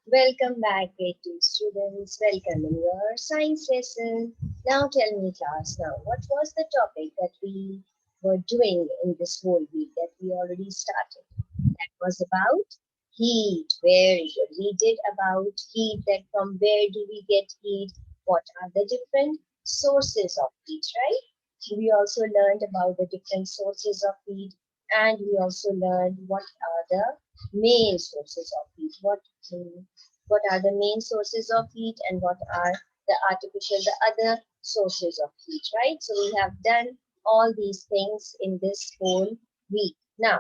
Welcome back, grade 2 students. Welcome in your science lesson. Now tell me, class, now what was the topic that we were doing in this whole week that we already started? That was about heat. Very good. We did about heat, that from where do we get heat? What are the different sources of heat, right? We also learned about the different sources of heat, and we also learned what are the main sources of heat. What are the main sources of heat and what are the other sources of heat, right? So we have done all these things in this whole week. Now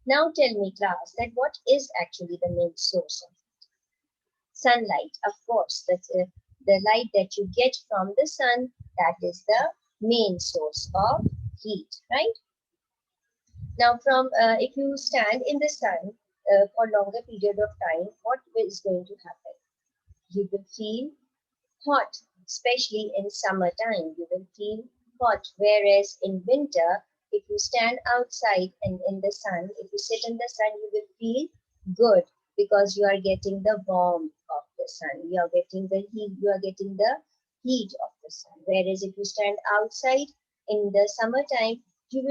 tell me, class, that what is actually the main source of sunlight? Of course, that's the light that you get from the sun. That is the main source of heat, right? Now, from if you stand in the sun for longer period of time, what is going to happen? You will feel hot, especially in summertime. You will feel hot, whereas in winter, if you stand outside and in the sun, if you sit in the sun, you will feel good because you are getting the warmth of the sun. You are getting the heat. You are getting the heat of the sun. Whereas if you stand outside in the summertime, you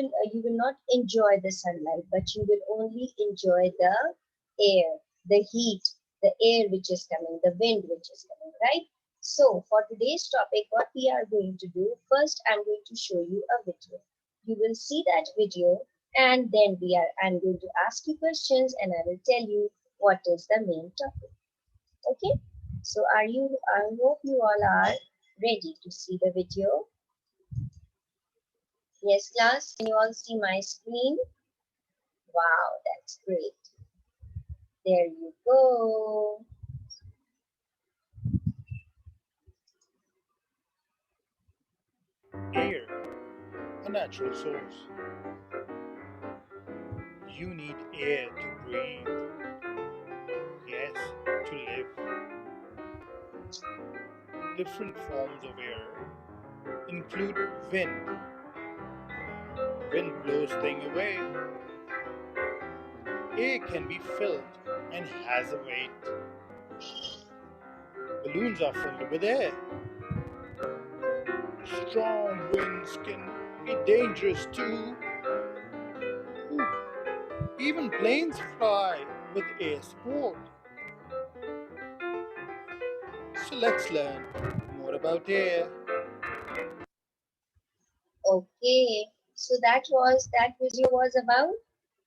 will not enjoy the sunlight, but you will only enjoy the air, the heat, the air which is coming, the wind which is coming, right? So for today's topic, what we are going to do, first I'm going to show you a video. You will see that video and then I'm going to ask you questions and I will tell you what is the main topic. Okay? So I hope you all are ready to see the video. Yes, class, can you all see my screen? Wow, that's great. There you go. Air, a natural source. You need air to breathe, yes, to live. Different forms of air include wind. Wind blows things away. Air can be filled and has a weight. Balloons are filled with air. Strong winds can be dangerous too. Ooh, even planes fly with air support. So let's learn more about air. Okay, so that video was about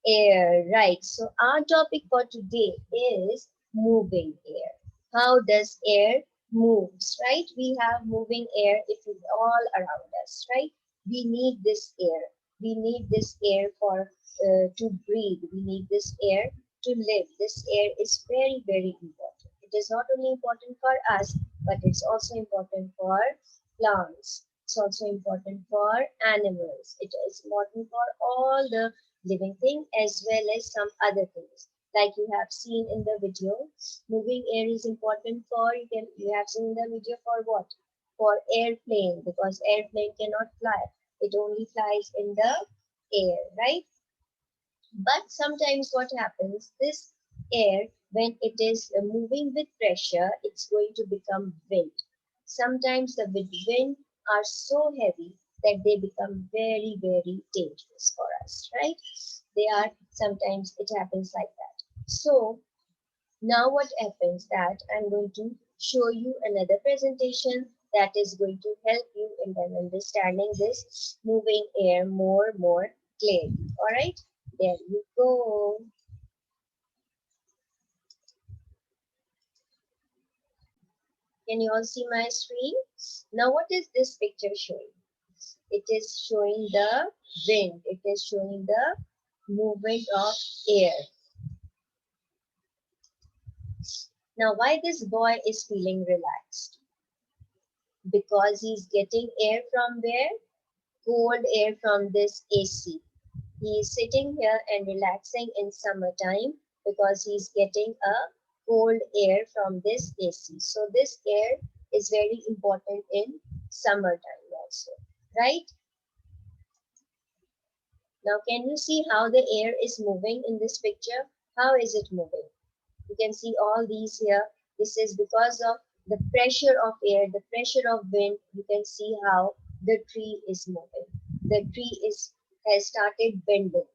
air, right? So our topic for today is moving air. How does air moves, right? We have moving air. It is all around us, right? We need this air. We need this air for to breathe. We need this air to live. This air is very, very important. It is not only important for us, but it's also important for plants. It's also important for animals. It is important for all the living thing as well as some other things. Like you have seen in the video, moving air is important for you have seen in the video for what? For airplane, because airplane cannot fly. It only flies in the air, right? But sometimes what happens, this air, when it is moving with pressure, it's going to become wind. Sometimes the wind are so heavy that they become very, very dangerous for us, right? They are, sometimes it happens like that. So now what happens that I'm going to show you another presentation that is going to help you in then understanding this moving air more clearly. All right, there you go. Can you all see my screen? Now what is this picture showing? It is showing the wind. It is showing the movement of air. Now why this boy is feeling relaxed? Because he's getting air from where? Cold air from this AC. He is sitting here and relaxing in summertime because he's getting a cold air from this AC. So this air is very important in summertime also, right? Now can you see how the air is moving in this picture? How is it moving? You can see all these here. This is because of the pressure of air, the pressure of wind. You can see how the tree is moving. The tree has started bending.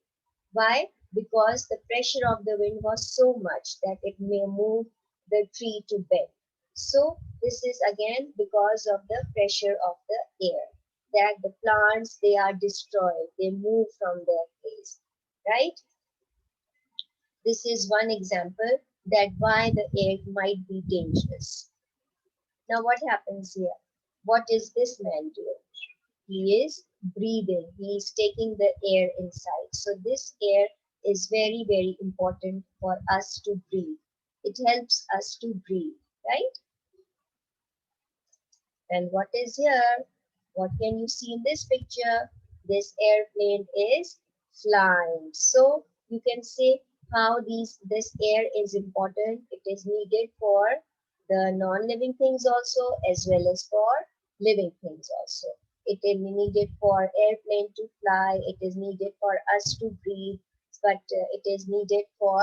Why? Because the pressure of the wind was so much that it may move the tree to bend. So this is again because of the pressure of the air, that the plants, they are destroyed, they move from their place, right? This is one example that why the air might be dangerous. Now what happens here? What is this man doing? He is breathing. He is taking the air inside. So this air is very, very important for us to breathe. It helps us to breathe, right? And what is here? What can you see in this picture? This airplane is flying. So you can say how this air is important. It is needed for the non-living things also, as well as for living things also. It is needed for airplane to fly. It is needed for us to breathe, but it is needed for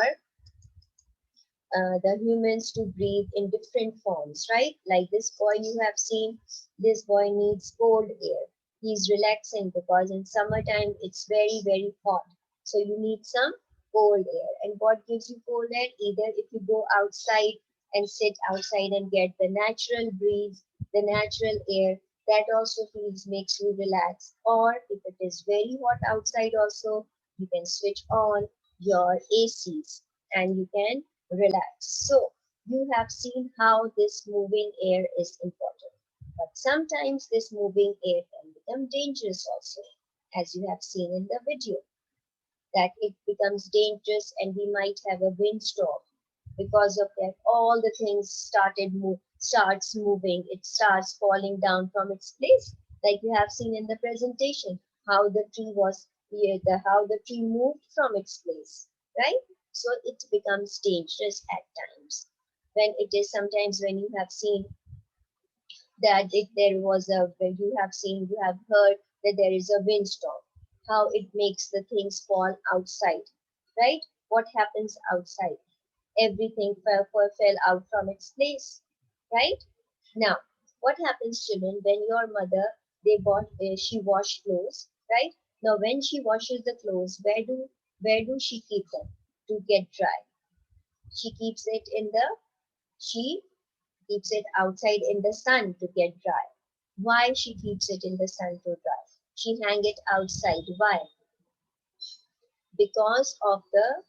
the humans to breathe in different forms, right? Like this boy you have seen, this boy needs cold air. He's relaxing because in summertime it's very, very hot. So you need some cold air. And what gives you cold air? Either if you go outside and sit outside and get the natural breeze, the natural air, that also feels makes you relax. Or if it is very hot outside also, you can switch on your ACs and you can relax. So you have seen how this moving air is important. But sometimes this moving air can become dangerous also, as you have seen in the video, that it becomes dangerous and we might have a windstorm. Because of that, all the things starts moving. It starts falling down from its place, like you have seen in the presentation, how the tree was here, how the tree moved from its place, right? So it becomes dangerous at times. When it is sometimes when you have seen that if there was a, when you have seen, you have heard that there is a windstorm, how it makes the things fall outside, right? What happens outside? Everything fell out from its place, right? Now, what happens, children, when your mother, she washed clothes, right? Now, when she washes the clothes, where do she keep them to get dry? She keeps it she keeps it outside in the sun to get dry. Why she keeps it in the sun to dry? She hang it outside. Why? Because of the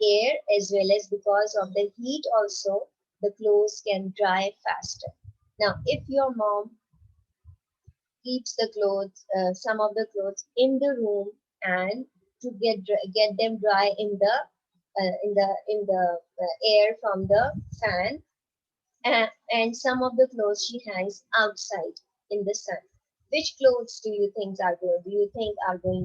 air, as well as because of the heat also, the clothes can dry faster. Now if your mom keeps the clothes, some of the clothes in the room, and to get them dry in the air from the fan, and some of the clothes she hangs outside in the sun. Which clothes do you think are going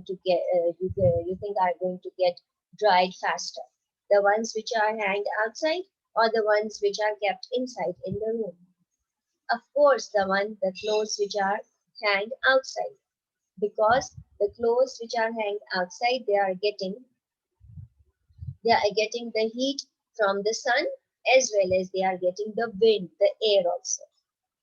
to get you think are going to get dried faster? The ones which are hanged outside, or the ones which are kept inside in the room? Of course, the clothes which are hanged outside, because the clothes which are hanged outside, they are getting the heat from the sun, as well as they are getting the wind, the air also,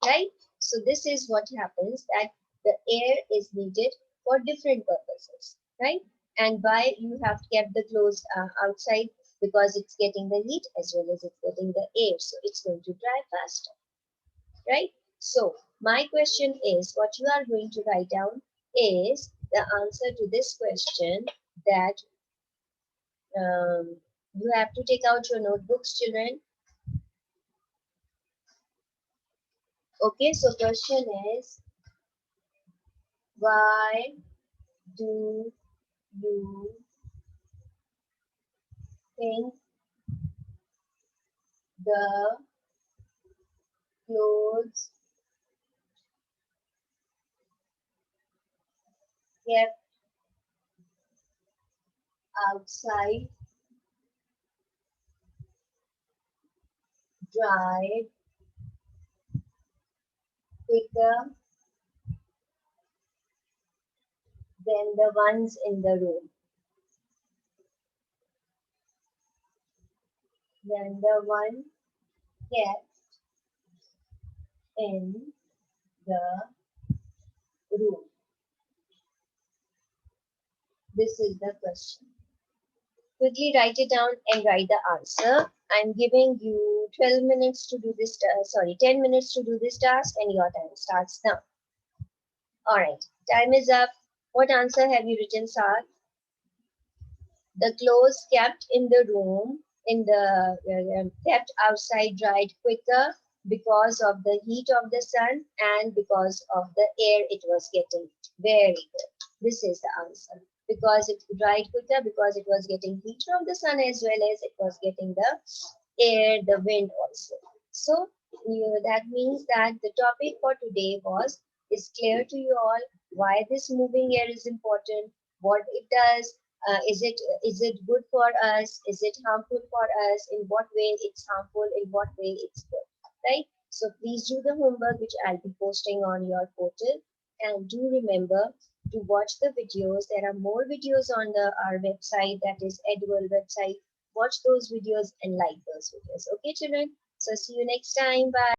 right? So this is what happens, that the air is needed for different purposes, right? And why you have kept the clothes outside? Because it's getting the heat as well as it's getting the air, so it's going to dry faster, right? So my question is, what you are going to write down is the answer to this question, that you have to take out your notebooks, children. Okay, so question is, why do you think the clothes kept outside dried quicker than the ones in the room? Than the one kept in the room? This is the question. Quickly write it down and write the answer. I'm giving you 12 minutes to do this, 10 minutes to do this task, and your time starts now. All right, time is up. What answer have you written, Saad? The clothes kept in the room, kept outside dried quicker because of the heat of the sun and because of the air it was getting. Very good. This is the answer. Because it dried quicker, because it was getting heat from the sun as well as it was getting the air, the wind also. So that means that the topic for today is clear to you all why this moving air is important, what it does, is it good for us, is it harmful for us, in what way it's harmful, in what way it's good, right? So please do the homework which I'll be posting on your portal, and do remember to watch the videos. There are more videos on our website, that is Edworld website. Watch those videos and like those videos. Okay, children? So see you next time. Bye.